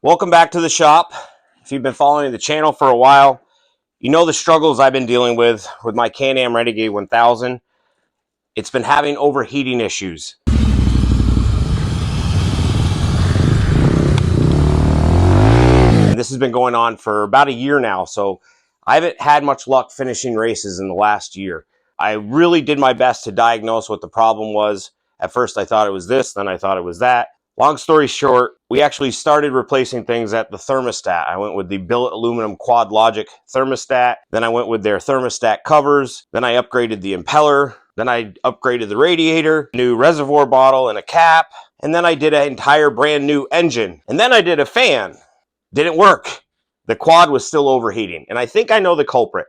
Welcome back to the shop. If you've been following the channel for a while, you know the struggles I've been dealing with my Can-Am Renegade 1000. It's been having overheating issues. And this has been going on for about a year now, so I haven't had much luck finishing races in the last year. I really did my best to diagnose what the problem was. At first I thought it was this, then I thought it was that. Long story short, we actually started replacing things at the thermostat. I went with the billet aluminum Quad Logic thermostat. Then I went with their thermostat covers. Then I upgraded the impeller. Then I upgraded the radiator, new reservoir bottle and a cap. And then I did an entire brand new engine. And then I did a fan. Didn't work. The quad was still overheating. And I think I know the culprit.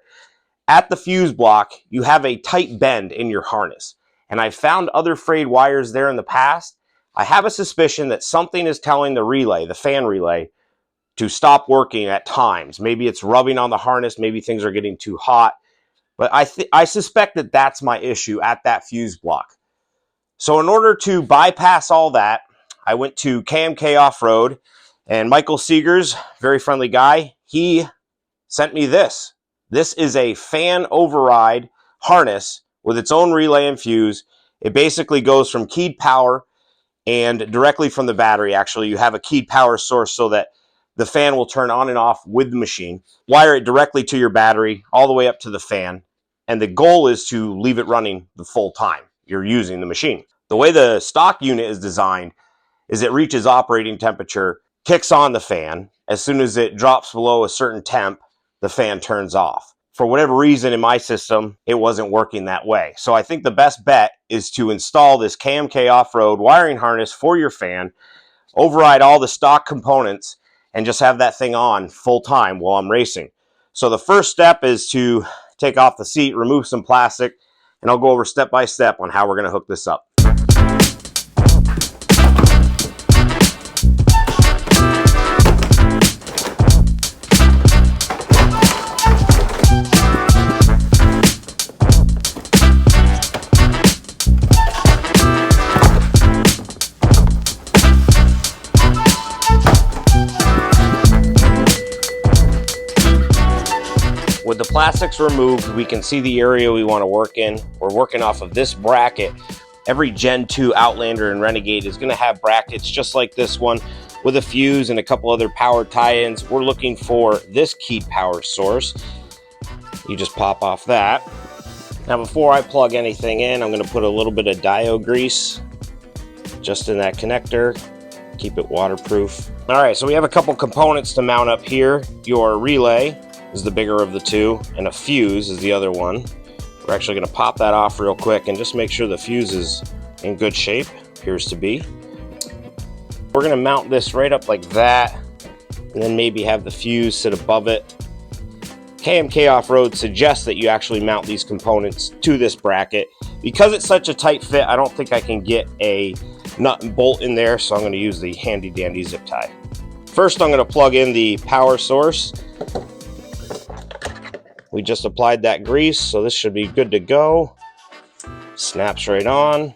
At the fuse block, you have a tight bend in your harness. And I've found other frayed wires there in the past. I have a suspicion that something is telling the relay, the fan relay, to stop working at times. Maybe it's rubbing on the harness. Maybe things are getting too hot. But I suspect that that's my issue at that fuse block. So in order to bypass all that, I went to KMK Off-Road, and Michael Seegers, very friendly guy, he sent me this. This is a fan override harness with its own relay and fuse. It basically goes from keyed power and directly from the battery. Actually, you have a keyed power source so that the fan will turn on and off with the machine. Wire it directly to your battery all the way up to the fan. And the goal is to leave it running the full time you're using the machine. The way the stock unit is designed is it reaches operating temperature, kicks on the fan. As soon as it drops below a certain temp, the fan turns off. For whatever reason in my system, it wasn't working that way. So I think the best bet is to install this KMK Off-Road wiring harness for your fan, override all the stock components, and just have that thing on full time while I'm racing. So the first step is to take off the seat, remove some plastic, and I'll go over step by step on how we're going to hook this up. With the plastics removed, we can see the area we want to work in. We're working off of this bracket. Every Gen 2 Outlander and Renegade is going to have brackets just like this one with a fuse and a couple other power tie-ins. We're looking for this keyed power source. You just pop off that. Now before I plug anything in, I'm going to put a little bit of diode grease just in that connector. Keep it waterproof. All right, so we have a couple components to mount up here. Your relay is the bigger of the two, and a fuse is the other one. We're actually going to pop that off real quick and just make sure the fuse is in good shape. Appears to be. We're going to mount this right up like that, and then maybe have the fuse sit above it. KMK Off-Road suggests that you actually mount these components to this bracket. Because it's such a tight fit, I don't think I can get a nut and bolt in there, so I'm going to use the handy dandy zip tie. First, I'm going to plug in the power source. We just applied that grease, so this should be good to go. Snaps right on.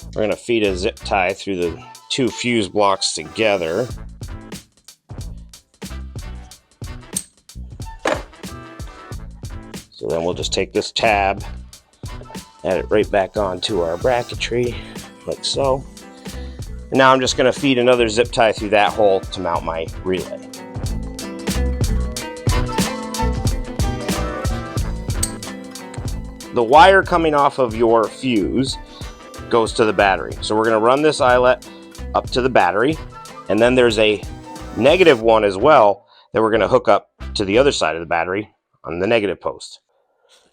We're going to feed a zip tie through the two fuse blocks together. So then we'll just take this tab, add it right back onto our bracketry, like so. And now I'm just going to feed another zip tie through that hole to mount my relay. The wire coming off of your fuse goes to the battery. So we're going to run this eyelet up to the battery, and then there's a negative one as well that we're going to hook up to the other side of the battery on the negative post.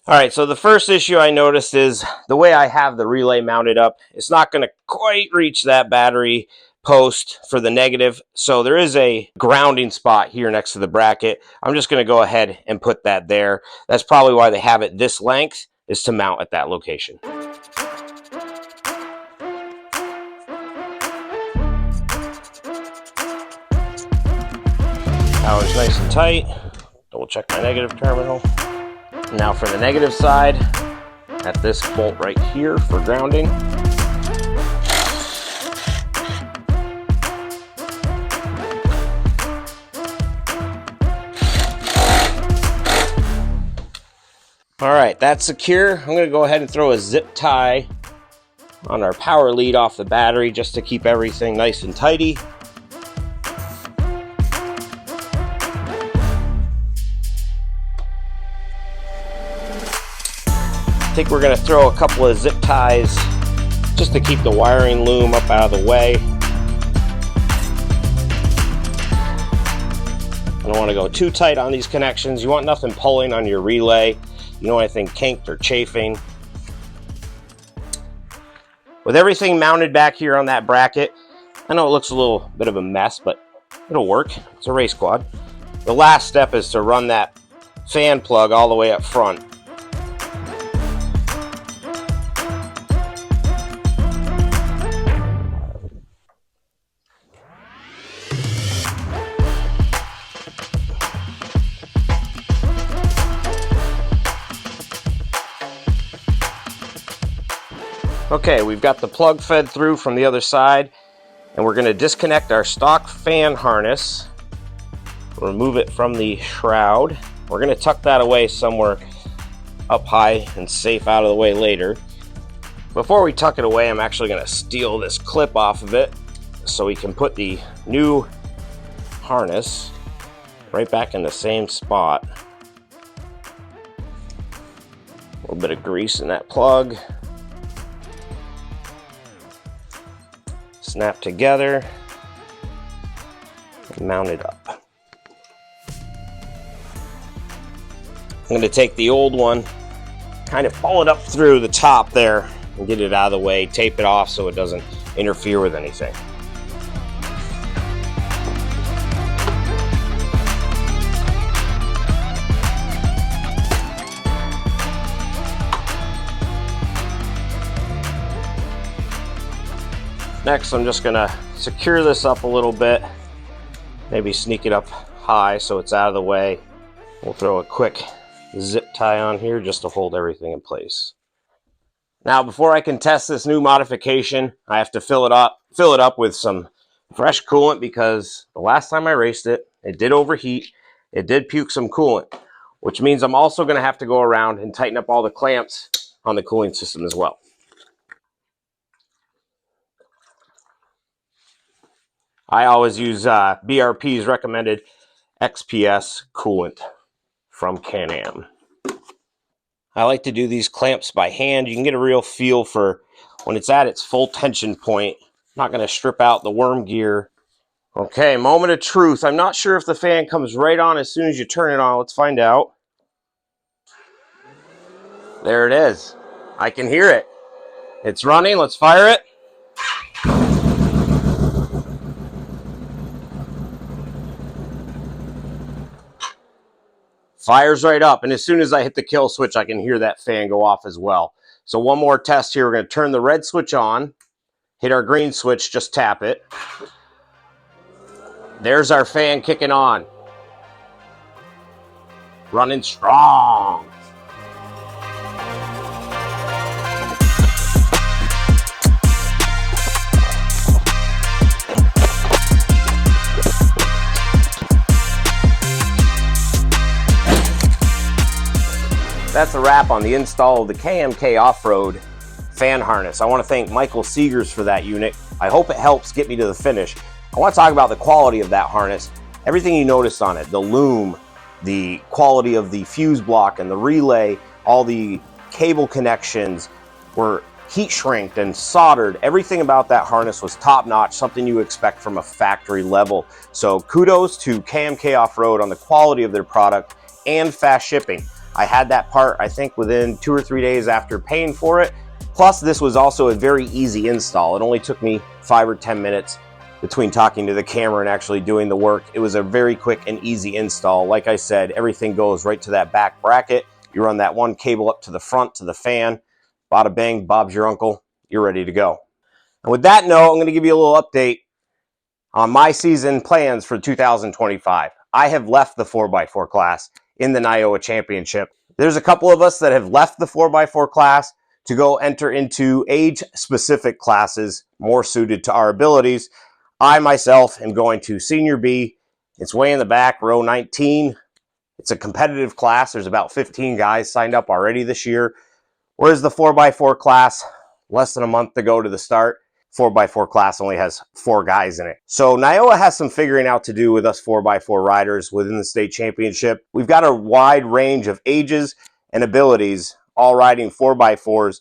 All right, so the first issue I noticed is the way I have the relay mounted up, it's not going to quite reach that battery post for the negative. So there is a grounding spot here next to the bracket. I'm just going to go ahead and put that there. That's probably why they have it this length, is to mount at that location. Power's nice and tight. Double check my negative terminal. Now for the negative side, at this bolt right here for grounding. All right, that's secure. I'm going to go ahead and throw a zip tie on our power lead off the battery just to keep everything nice and tidy. I think we're going to throw a couple of zip ties just to keep the wiring loom up out of the way. I don't want to go too tight on these connections. You want nothing pulling on your relay. You know, anything kinked or chafing. With everything mounted back here on that bracket, I know it looks a little bit of a mess, but it'll work. It's a race quad. The last step is to run that fan plug all the way up front. Okay, we've got the plug fed through from the other side, and we're going to disconnect our stock fan harness, remove it from the shroud. We're going to tuck that away somewhere up high and safe out of the way later. Before we tuck it away, I'm actually going to steal this clip off of it so we can put the new harness right back in the same spot. A little bit of grease in that plug. Snap together and mount it up. I'm going to take the old one, kind of pull it up through the top there and get it out of the way, tape it off so it doesn't interfere with anything. Next, I'm just going to secure this up a little bit, maybe sneak it up high so it's out of the way. We'll throw a quick zip tie on here just to hold everything in place. Now, before I can test this new modification, I have to fill it up with some fresh coolant because the last time I raced it, it did overheat. It did puke some coolant, which means I'm also going to have to go around and tighten up all the clamps on the cooling system as well. I always use BRP's recommended XPS coolant from Can-Am. I like to do these clamps by hand. You can get a real feel for when it's at its full tension point. I'm not going to strip out the worm gear. Okay, moment of truth. I'm not sure if the fan comes right on as soon as you turn it on. Let's find out. There it is. I can hear it. It's running. Let's fire it. Fires right up, and as soon as I hit the kill switch, I can hear that fan go off as well. So one more test here. We're going to turn the red switch on, hit our green switch, just tap it. There's our fan kicking on. Running strong. That's a wrap on the install of the KMK off-road fan harness. I want to thank Michael Seegers for that unit. I hope it helps get me to the finish. I want to talk about the quality of that harness. Everything you noticed on it, the loom, the quality of the fuse block and the relay, all the cable connections were heat shrinked and soldered. Everything about that harness was top-notch, something you expect from a factory level. So kudos to KMK Off-Road on the quality of their product and fast shipping. I had that part, I think, within 2 or 3 days after paying for it. Plus, this was also a very easy install. It only took me 5 or 10 minutes between talking to the camera and actually doing the work. It was a very quick and easy install. Like I said, everything goes right to that back bracket. You run that one cable up to the front to the fan. Bada bang, Bob's your uncle. You're ready to go. And with that note, I'm going to give you a little update on my season plans for 2025. I have left the 4x4 class in the Iowa Championship. There's a couple of us that have left the 4x4 class to go enter into age-specific classes more suited to our abilities. I myself am going to Senior B. It's way in the back, row 19. It's a competitive class. There's about 15 guys signed up already this year. Whereas the 4x4 class, less than a month to go to the start, 4x4 class only has 4 guys in it. So Niowa has some figuring out to do with us 4x4 riders within the state championship. We've got a wide range of ages and abilities, all riding 4x4s.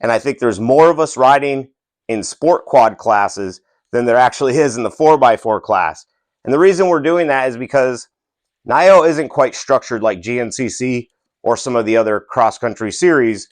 And I think there's more of us riding in sport quad classes than there actually is in the 4x4 class. And the reason we're doing that is because Niowa isn't quite structured like GNCC or some of the other cross-country series.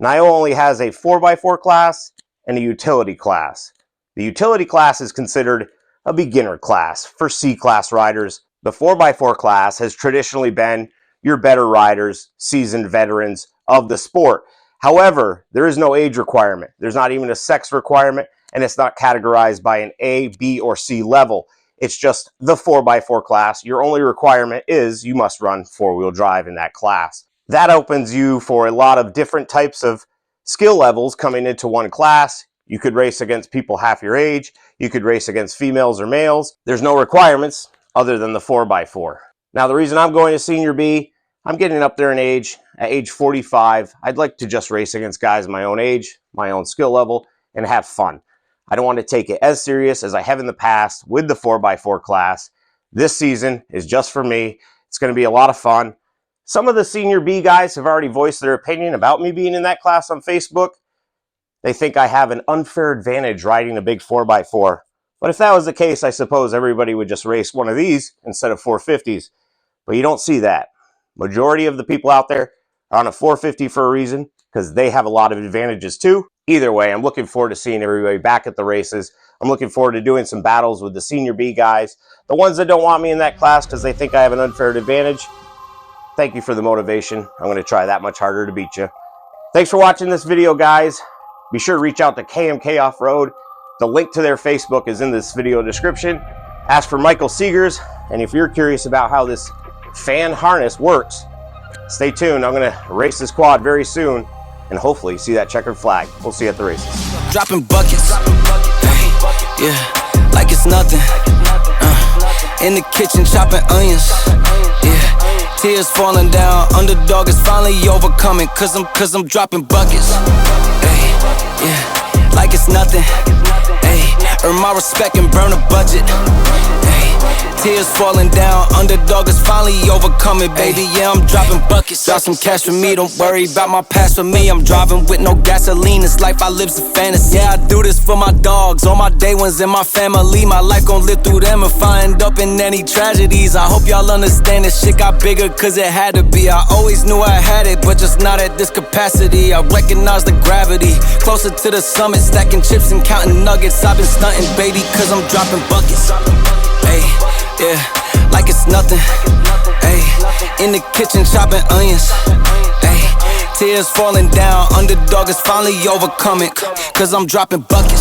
Niowa only has a 4x4 class and a utility class. The utility class is considered a beginner class for C-class riders. The 4x4 class has traditionally been your better riders, seasoned veterans of the sport. However, there is no age requirement. There's not even a sex requirement, and it's not categorized by an A, B, or C level. It's just the 4x4 class. Your only requirement is you must run four-wheel drive in that class. That opens you for a lot of different types of skill levels coming into one class. You could race against people half your age. You could race against females or males. There's no requirements other than the 4x4. Now, the reason I'm going to Senior B, I'm getting up there in age. At age 45, I'd like to just race against guys my own age, my own skill level, and have fun. I don't want to take it as serious as I have in the past with the 4x4 class. This season is just for me. It's going to be a lot of fun. Some of the Senior B guys have already voiced their opinion about me being in that class on Facebook. They think I have an unfair advantage riding a big 4x4. But if that was the case, I suppose everybody would just race one of these instead of 450s. But you don't see that. Majority of the people out there are on a 450 for a reason, because they have a lot of advantages too. Either way, I'm looking forward to seeing everybody back at the races. I'm looking forward to doing some battles with the Senior B guys. The ones that don't want me in that class because they think I have an unfair advantage, thank you for the motivation. I'm going to try that much harder to beat you. Thanks for watching this video, guys. Be sure to reach out to KMK Off-Road. The link to their Facebook is in this video description. Ask for Michael Seegers, and if you're curious about how this fan harness works, stay tuned. I'm going to race this quad very soon, and hopefully see that checkered flag. We'll see you at the races. Dropping buckets, yeah, like it's nothing. In the kitchen chopping onions, yeah. Tears falling down, underdog is finally overcoming. Cause I'm dropping buckets, ay, yeah, like it's nothing. Ay, earn my respect and burn a budget. Tears falling down, underdog is finally overcoming, baby. Yeah, I'm dropping buckets. Drop some cash for me, don't worry about my past for me. I'm driving with no gasoline, this life I live's a fantasy. Yeah, I do this for my dogs, all my day ones and my family. My life gon' live through them if I end up in any tragedies. I hope y'all understand this shit got bigger cause it had to be. I always knew I had it, but just not at this capacity. I recognize the gravity, closer to the summit, stacking chips and counting nuggets. I've been stunting, baby, cause I'm dropping buckets. Hey, yeah, like it's nothing. Ay, in the kitchen chopping onions. Ay, tears falling down, underdog is finally overcoming. Cause I'm dropping buckets.